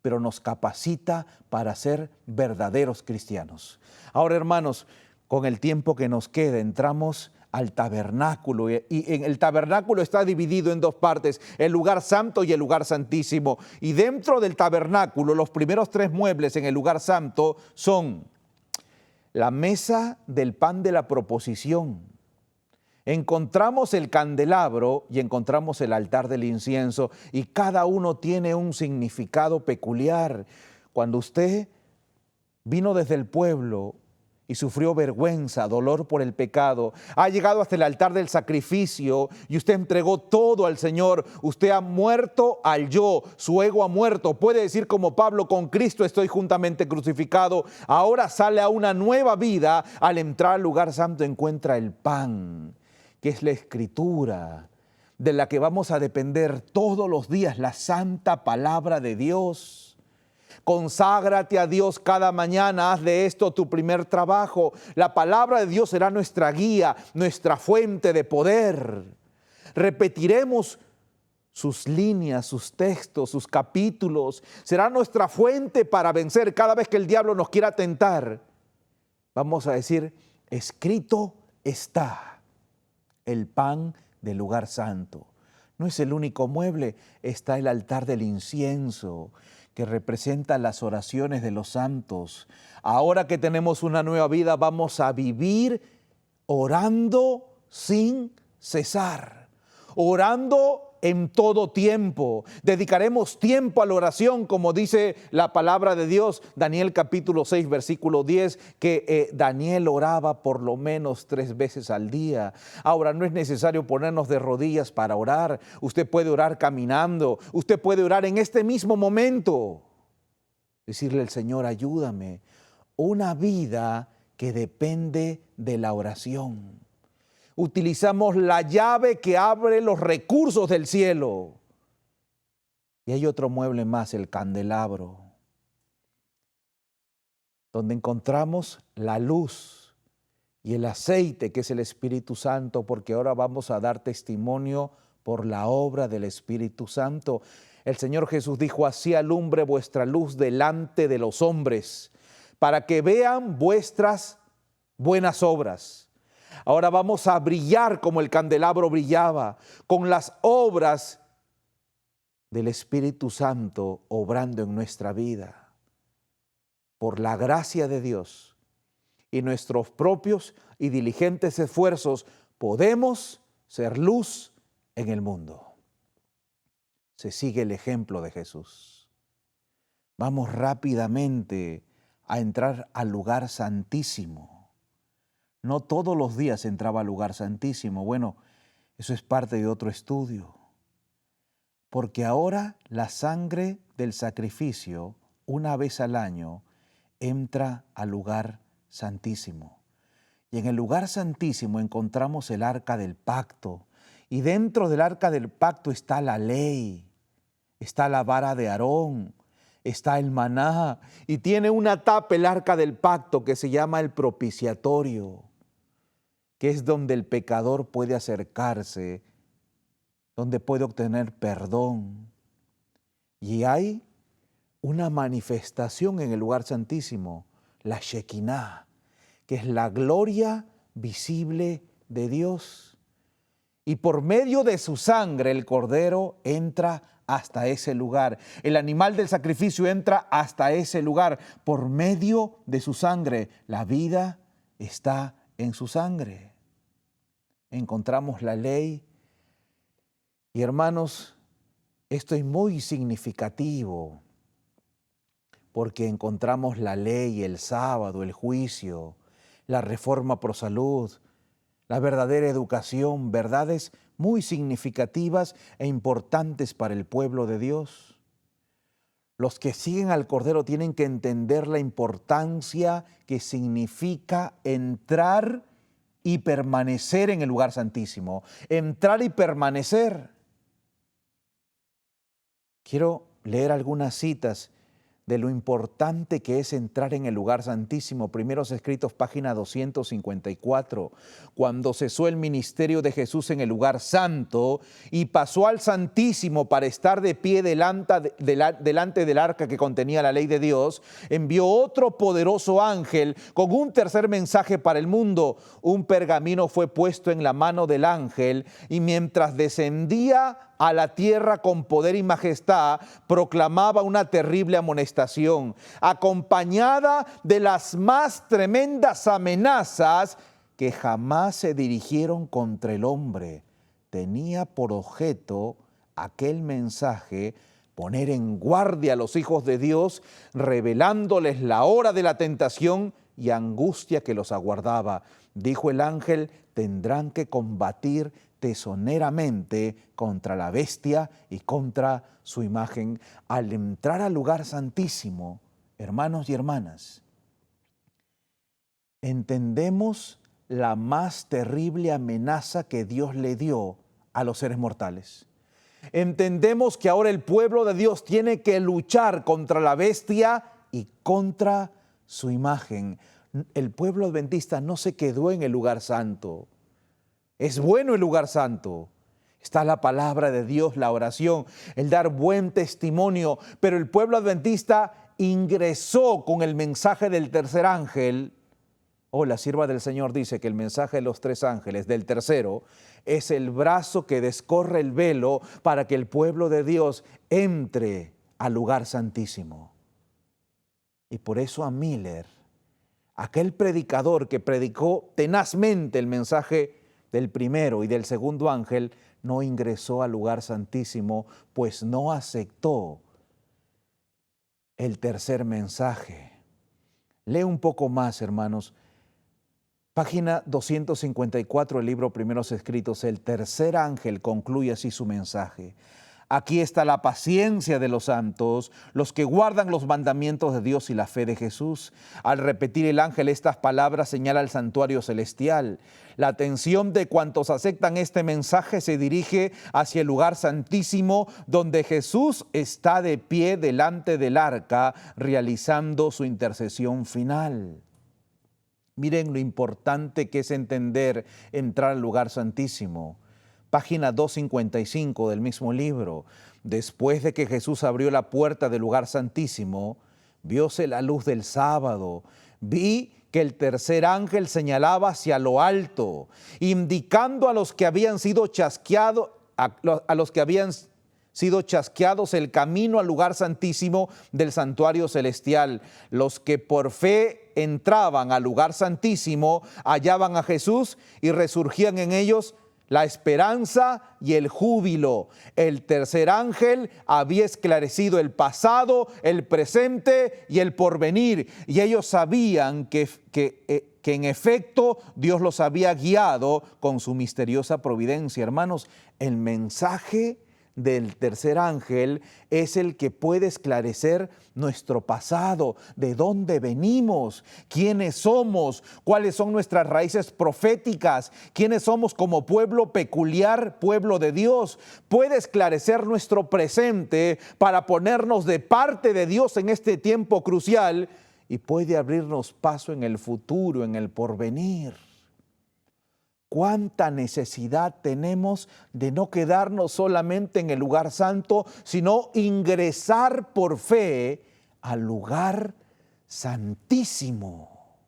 pero nos capacita para ser verdaderos cristianos. Ahora, hermanos, con el tiempo que nos queda, entramos al tabernáculo, y en el tabernáculo está dividido en dos partes, el lugar santo y el lugar santísimo. Y dentro del tabernáculo, los primeros tres muebles en el lugar santo son la mesa del pan de la proposición. Encontramos el candelabro y encontramos el altar del incienso, y cada uno tiene un significado peculiar. Cuando usted vino desde el pueblo y sufrió vergüenza, dolor por el pecado, ha llegado hasta el altar del sacrificio y usted entregó todo al Señor. Usted ha muerto al yo, su ego ha muerto. Puede decir como Pablo, con Cristo estoy juntamente crucificado. Ahora sale a una nueva vida. Al entrar al lugar santo encuentra el pan, que es la Escritura, de la que vamos a depender todos los días, la santa palabra de Dios. Conságrate a Dios cada mañana, haz de esto tu primer trabajo. La palabra de Dios será nuestra guía, nuestra fuente de poder. Repetiremos sus líneas, sus textos, sus capítulos. Será nuestra fuente para vencer cada vez que el diablo nos quiera tentar. Vamos a decir, escrito está, el pan del lugar santo. No es el único mueble, está el altar del incienso, que representa las oraciones de los santos. Ahora que tenemos una nueva vida, vamos a vivir orando sin cesar, orando en todo tiempo. Dedicaremos tiempo a la oración, como dice la palabra de Dios, Daniel capítulo 6, versículo 10, que Daniel oraba por lo menos 3 veces al día. Ahora, no es necesario ponernos de rodillas para orar. Usted puede orar caminando, usted puede orar en este mismo momento. Decirle al Señor, ayúdame. Una vida que depende de la oración. Utilizamos la llave que abre los recursos del cielo. Y hay otro mueble más, el candelabro, donde encontramos la luz y el aceite, que es el Espíritu Santo, porque ahora vamos a dar testimonio por la obra del Espíritu Santo. El Señor Jesús dijo, así alumbre vuestra luz delante de los hombres, para que vean vuestras buenas obras. Ahora vamos a brillar como el candelabro brillaba, con las obras del Espíritu Santo obrando en nuestra vida. Por la gracia de Dios y nuestros propios y diligentes esfuerzos, podemos ser luz en el mundo. Se sigue el ejemplo de Jesús. Vamos rápidamente a entrar al lugar santísimo. No todos los días entraba al lugar santísimo. Bueno, eso es parte de otro estudio. Porque ahora la sangre del sacrificio, una vez al año, entra al lugar santísimo. Y en el lugar santísimo encontramos el arca del pacto. Y dentro del arca del pacto está la ley, está la vara de Aarón, está el maná. Y tiene una tapa el arca del pacto que se llama el propiciatorio, que es donde el pecador puede acercarse, donde puede obtener perdón. Y hay una manifestación en el lugar santísimo, la Shekinah, que es la gloria visible de Dios. Y por medio de su sangre el cordero entra hasta ese lugar. El animal del sacrificio entra hasta ese lugar. Por medio de su sangre, la vida está en su sangre. Encontramos la ley. Y hermanos, esto es muy significativo porque encontramos la ley, el sábado, el juicio, la reforma pro salud, la verdadera educación, verdades muy significativas e importantes para el pueblo de Dios. Los que siguen al Cordero tienen que entender la importancia que significa entrar y permanecer en el lugar santísimo. Entrar y permanecer. Quiero leer algunas citas de lo importante que es entrar en el lugar santísimo. Primeros Escritos, página 254. Cuando cesó el ministerio de Jesús en el lugar santo y pasó al Santísimo para estar de pie delante del arca que contenía la ley de Dios, envió otro poderoso ángel con un tercer mensaje para el mundo. Un pergamino fue puesto en la mano del ángel y mientras descendía a la tierra con poder y majestad, proclamaba una terrible amonestación, acompañada de las más tremendas amenazas que jamás se dirigieron contra el hombre. Tenía por objeto aquel mensaje poner en guardia a los hijos de Dios, revelándoles la hora de la tentación y angustia que los aguardaba. Dijo el ángel, tendrán que combatir tesoneramente contra la bestia y contra su imagen. Al entrar al lugar santísimo, hermanos y hermanas, entendemos la más terrible amenaza que Dios le dio a los seres mortales. Entendemos que ahora el pueblo de Dios tiene que luchar contra la bestia y contra su imagen. El pueblo adventista no se quedó en el lugar santo. Es bueno el lugar santo, Está la palabra de Dios, la oración, el dar buen testimonio. Pero el pueblo adventista ingresó con el mensaje del tercer ángel. La sierva del Señor dice que el mensaje de los tres ángeles, del tercero, es el brazo que descorre el velo para que el pueblo de Dios entre al lugar santísimo. Y por eso a Miller, aquel predicador que predicó tenazmente el mensaje del primero y del segundo ángel, no ingresó al lugar santísimo, pues no aceptó el tercer mensaje. Lee un poco más, hermanos. Página 254 del libro Primeros Escritos. El tercer ángel concluye así su mensaje. Aquí está la paciencia de los santos, los que guardan los mandamientos de Dios y la fe de Jesús. Al repetir el ángel estas palabras señala el santuario celestial. La atención de cuantos aceptan este mensaje se dirige hacia el lugar santísimo, donde Jesús está de pie delante del arca, realizando su intercesión final. Miren lo importante que es entender entrar al lugar santísimo. Página 255 del mismo libro. Después de que Jesús abrió la puerta del lugar santísimo, vióse la luz del sábado. Vi que el tercer ángel señalaba hacia lo alto, indicando a los que habían sido chasqueados, el camino al lugar santísimo del santuario celestial. Los que por fe entraban al lugar santísimo hallaban a Jesús y resurgían en ellos la esperanza y el júbilo. El tercer ángel había esclarecido el pasado, el presente y el porvenir. Y ellos sabían que en efecto Dios los había guiado con su misteriosa providencia. Hermanos, el mensaje del tercer ángel es el que puede esclarecer nuestro pasado, de dónde venimos, quiénes somos, cuáles son nuestras raíces proféticas, quiénes somos como pueblo peculiar, pueblo de Dios. Puede esclarecer nuestro presente para ponernos de parte de Dios en este tiempo crucial y puede abrirnos paso en el futuro, en el porvenir. Cuánta necesidad tenemos de no quedarnos solamente en el lugar santo, sino ingresar por fe al lugar santísimo.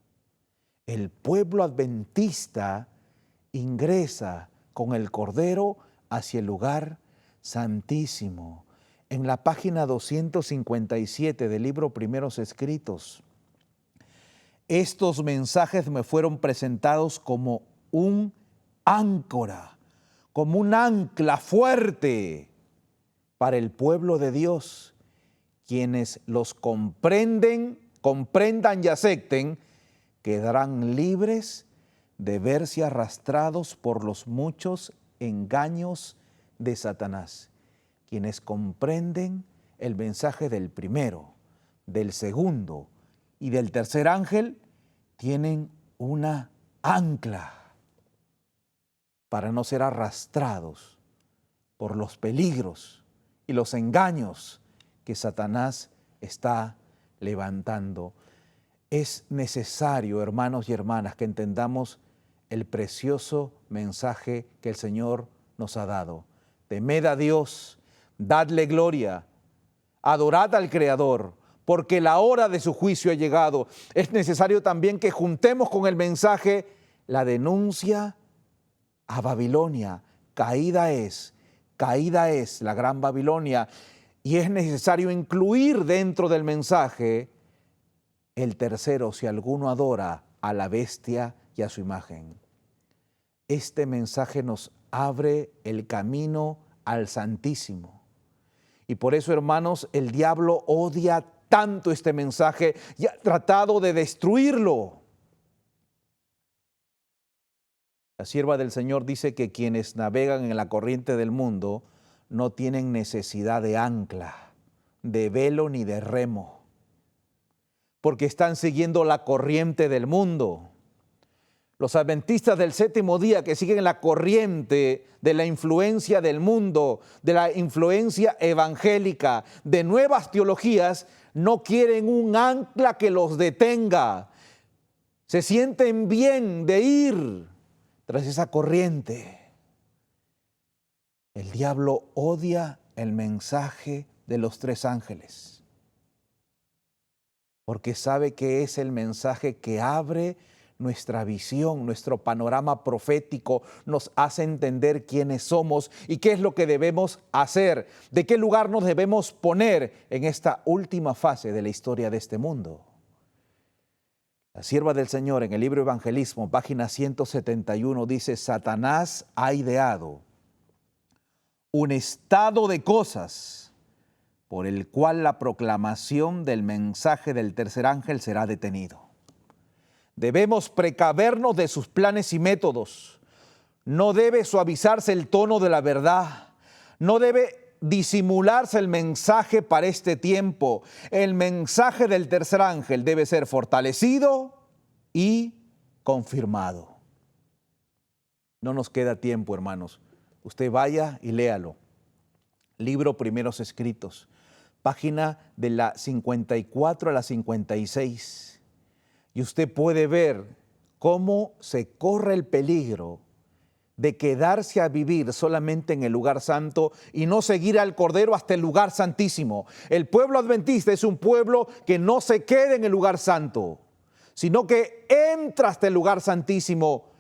El pueblo adventista ingresa con el Cordero hacia el lugar santísimo. En la página 257 del libro Primeros Escritos, estos mensajes me fueron presentados como un áncora, como un ancla fuerte para el pueblo de Dios. Quienes los comprendan y acepten, quedarán libres de verse arrastrados por los muchos engaños de Satanás. Quienes comprenden el mensaje del primero, del segundo y del tercer ángel, tienen una ancla para no ser arrastrados por los peligros y los engaños que Satanás está levantando. Es necesario, hermanos y hermanas, que entendamos el precioso mensaje que el Señor nos ha dado. Temed a Dios, dadle gloria, adorad al Creador, porque la hora de su juicio ha llegado. Es necesario también que juntemos con el mensaje la denuncia a Babilonia. Caída es la gran Babilonia. Y es necesario incluir dentro del mensaje el tercero, si alguno adora a la bestia y a su imagen. Este mensaje nos abre el camino al Santísimo. Y por eso, hermanos, el diablo odia tanto este mensaje y ha tratado de destruirlo. La sierva del Señor dice que quienes navegan en la corriente del mundo no tienen necesidad de ancla, de velo ni de remo, porque están siguiendo la corriente del mundo. Los adventistas del séptimo día que siguen la corriente de la influencia del mundo, de la influencia evangélica, de nuevas teologías, no quieren un ancla que los detenga. Se sienten bien de ir tras esa corriente. El diablo odia el mensaje de los tres ángeles, porque sabe que es el mensaje que abre nuestra visión, nuestro panorama profético, nos hace entender quiénes somos y qué es lo que debemos hacer, de qué lugar nos debemos poner en esta última fase de la historia de este mundo. La sierva del Señor en el libro Evangelismo, página 171, dice: Satanás ha ideado un estado de cosas por el cual la proclamación del mensaje del tercer ángel será detenido. Debemos precavernos de sus planes y métodos. No debe suavizarse el tono de la verdad. No debe disimularse el mensaje para este tiempo. El mensaje del tercer ángel debe ser fortalecido y confirmado. No nos queda tiempo, hermanos. Usted vaya y léalo. Libro Primeros Escritos, página de la 54 a la 56. Y usted puede ver cómo se corre el peligro de quedarse a vivir solamente en el lugar santo y no seguir al Cordero hasta el lugar santísimo. El pueblo adventista es un pueblo que no se queda en el lugar santo, sino que entra hasta el lugar santísimo,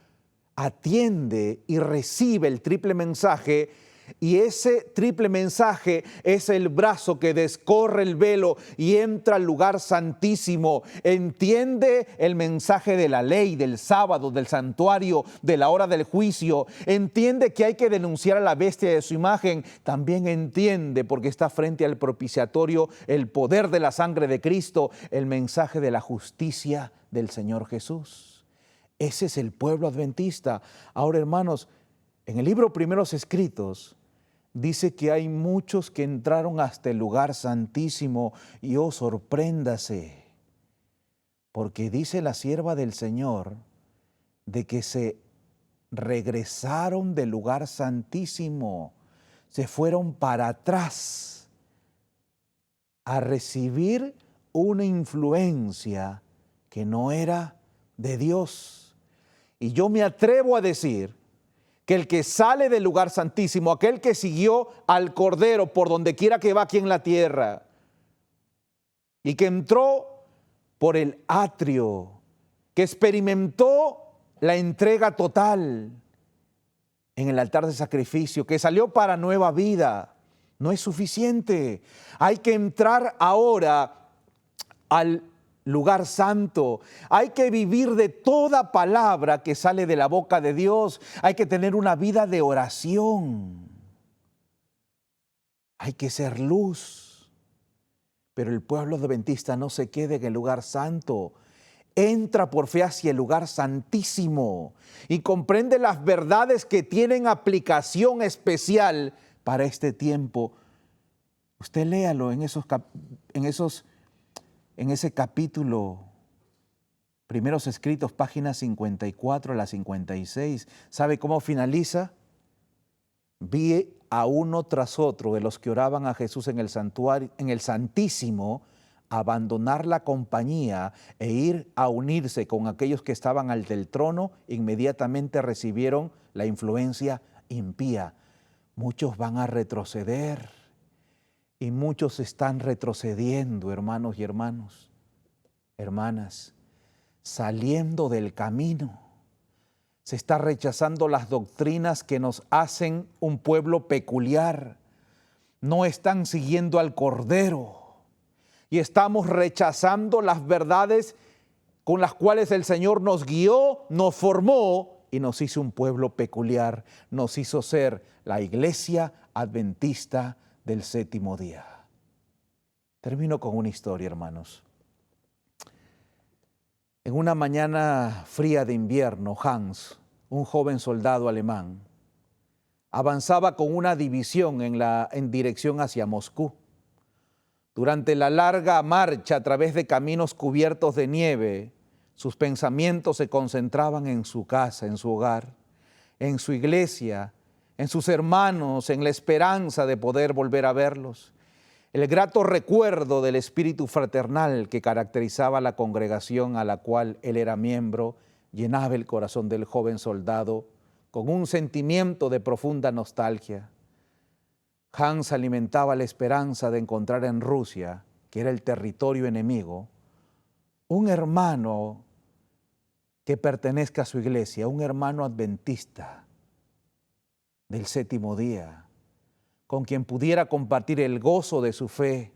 atiende y recibe el triple mensaje. Y ese triple mensaje es el brazo que descorre el velo y entra al lugar santísimo. Entiende el mensaje de la ley, del sábado, del santuario, de la hora del juicio. Entiende que hay que denunciar a la bestia de su imagen. También entiende, porque está frente al propiciatorio, el poder de la sangre de Cristo, el mensaje de la justicia del Señor Jesús. Ese es el pueblo adventista. Ahora, hermanos, en el libro Primeros Escritos dice que hay muchos que entraron hasta el lugar santísimo y sorpréndase, porque dice la sierva del Señor de que se regresaron del lugar santísimo, se fueron para atrás a recibir una influencia que no era de Dios. Y yo me atrevo a decir que el que sale del lugar santísimo, aquel que siguió al Cordero por donde quiera que va aquí en la tierra, y que entró por el atrio, que experimentó la entrega total en el altar de sacrificio, que salió para nueva vida, no es suficiente. Hay que entrar ahora al lugar santo. Hay que vivir de toda palabra que sale de la boca de Dios. Hay que tener una vida de oración. Hay que ser luz. Pero el pueblo adventista no se queda en el lugar santo. Entra por fe hacia el lugar santísimo y comprende las verdades que tienen aplicación especial para este tiempo. Usted léalo en ese capítulo, Primeros Escritos, páginas 54 a la 56. ¿Sabe cómo finaliza? Vi a uno tras otro de los que oraban a Jesús en el santuario, en el Santísimo, abandonar la compañía e ir a unirse con aquellos que estaban al del trono. Inmediatamente recibieron la influencia impía. Muchos van a retroceder. Y muchos están retrocediendo, hermanos y hermanas, saliendo del camino. Se está rechazando las doctrinas que nos hacen un pueblo peculiar. No están siguiendo al Cordero. Y estamos rechazando las verdades con las cuales el Señor nos guió, nos formó y nos hizo un pueblo peculiar. Nos hizo ser la iglesia adventista del séptimo día. Termino con una historia, hermanos. En una mañana fría de invierno, Hans, un joven soldado alemán, avanzaba con una división en dirección hacia Moscú. Durante la larga marcha a través de caminos cubiertos de nieve, sus pensamientos se concentraban en su casa, en su hogar, en su iglesia, en sus hermanos, en la esperanza de poder volver a verlos. El grato recuerdo del espíritu fraternal que caracterizaba la congregación a la cual él era miembro llenaba el corazón del joven soldado con un sentimiento de profunda nostalgia. Hans alimentaba la esperanza de encontrar en Rusia, que era el territorio enemigo, un hermano que pertenezca a su iglesia, un hermano adventista del séptimo día, con quien pudiera compartir el gozo de su fe.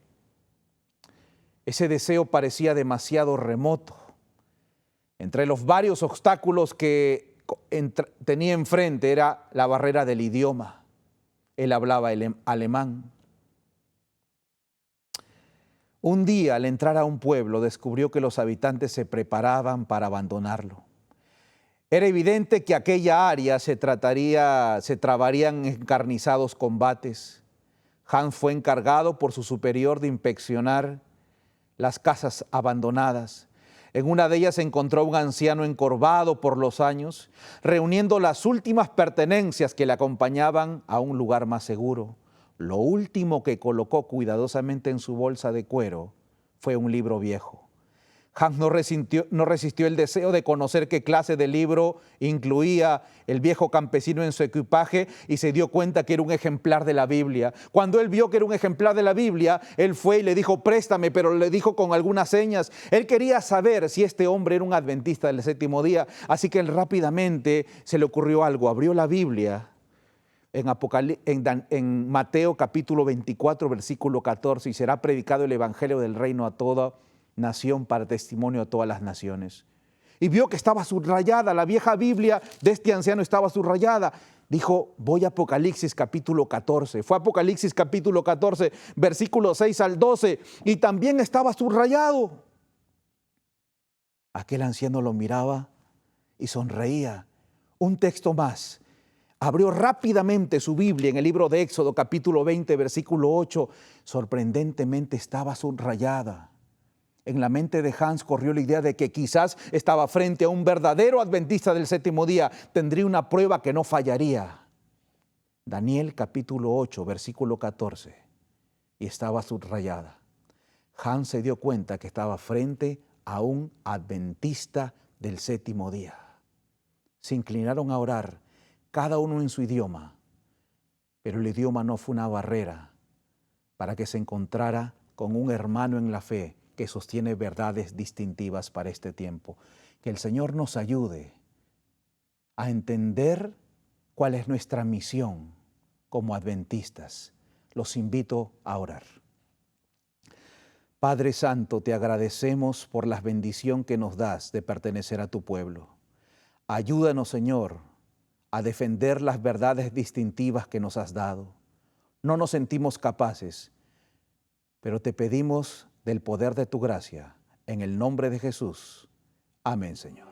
Ese deseo parecía demasiado remoto. Entre los varios obstáculos que tenía enfrente era la barrera del idioma. Él hablaba alemán. Un día, al entrar a un pueblo, descubrió que los habitantes se preparaban para abandonarlo. Era evidente que aquella área se trabarían encarnizados combates. Hans fue encargado por su superior de inspeccionar las casas abandonadas. En una de ellas se encontró un anciano encorvado por los años, reuniendo las últimas pertenencias que le acompañaban a un lugar más seguro. Lo último que colocó cuidadosamente en su bolsa de cuero fue un libro viejo. Hans no resistió el deseo de conocer qué clase de libro incluía el viejo campesino en su equipaje y se dio cuenta que era un ejemplar de la Biblia. Cuando él vio que era un ejemplar de la Biblia, él fue y le dijo, préstame, pero le dijo con algunas señas. Él quería saber si este hombre era un adventista del séptimo día, así que él rápidamente se le ocurrió algo, abrió la Biblia en Mateo capítulo 24, versículo 14, y será predicado el evangelio del reino a toda nación para testimonio a todas las naciones. Y vio que estaba subrayada, la vieja Biblia de este anciano estaba subrayada. Dijo, voy a Apocalipsis capítulo 14. Fue Apocalipsis capítulo 14, versículo 6 al 12, y también estaba subrayado. Aquel anciano lo miraba y sonreía. Un texto más. Abrió rápidamente su Biblia en el libro de Éxodo capítulo 20, versículo 8. Sorprendentemente estaba subrayada. En la mente de Hans corrió la idea de que quizás estaba frente a un verdadero adventista del séptimo día. Tendría una prueba que no fallaría. Daniel capítulo 8, versículo 14. Y estaba subrayada. Hans se dio cuenta que estaba frente a un adventista del séptimo día. Se inclinaron a orar, cada uno en su idioma. Pero el idioma no fue una barrera para que se encontrara con un hermano en la fe que sostiene verdades distintivas para este tiempo. Que el Señor nos ayude a entender cuál es nuestra misión como adventistas. Los invito a orar. Padre Santo, te agradecemos por la bendición que nos das de pertenecer a tu pueblo. Ayúdanos, Señor, a defender las verdades distintivas que nos has dado. No nos sentimos capaces, pero te pedimos del poder de tu gracia, en el nombre de Jesús. Amén, Señor.